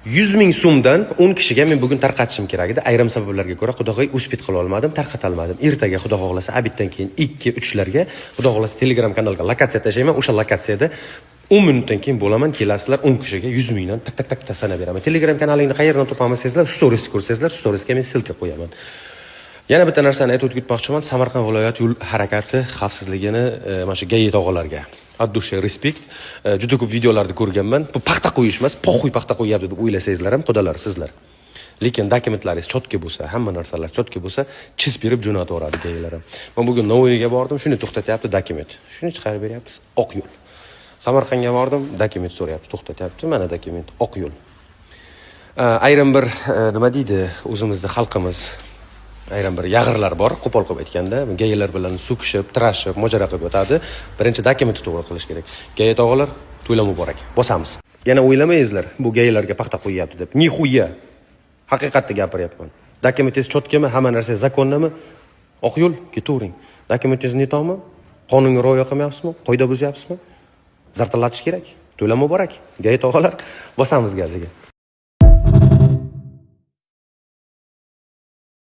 100 ming so'mdan 10 kishiga men bugun tarqatishim kerak edi. Ayrim sabablarga ko'ra xudoga uspit qila olmadim, tarqata olmadim. Ertaga xudo xohlasa abitdan keyin 2-3larga xudo xohlasa Telegram kanalga lokatsiya tashlayman. O'sha lokatsiyada 10 minutdan keyin bo'laman, kelasizlar 10 kishiga 100 mingdan tak sanab beraman. Telegram kanalingni qayerdan topamiz desizlar, stories ko'rsangizlar, storiesga men silka qo'yaman. Yana bitta narsani aytib o'tmoqchiman. Samarqand viloyat yo'l harakati xavfsizligini mana shu gay tog'alarga от души respekt. Juda ko'p videolarda ko'rganman. Bu paxta qo'yish emas, poxuy paxta qo'yapti deb o'ylasangizlar ham, xudolar sizlar. Lekin dokumentlaringiz chotki bo'lsa, hamma narsalar chotki bo'lsa, chizib berib jo'natib yuboradi gaylar ham. Men bugun Navoiyga bordim, shuni to'xtatyapti dokument. Shuni chiqarib beryapmiz, oq yo'l. Samarqandga bordim, dokument so'rayapti, to'xtatyapti, mana dokument, oq yo'l. Ayrim bir nima deydi, o'zimizda xalqimiz ayrim bir yag'irlar bor, qo'pol qilib aytganda, gaylar bilan so'kishib, tirashib, mojaro qilib o'tadi. Birinchi dokumentni to'g'ri qilish kerak. Gay tog'alar, to'ylar muborak. Bosamiz. Yana o'ylamaysizlar, bu gaylarga paxta qo'yyapti deb. Nihuya. Haqiqatni gapiryapman. Dokumentingiz chotkami, hamma narsa zakonnami? Oq yo'l, ketavering. Dokumentingiz netomi? Qonunga rioya qilmayapsizmi? Qoida buzyapsizmi? Zartallatish kerak. To'ylar muborak. Gay tog'alar, bosamiz gaziga.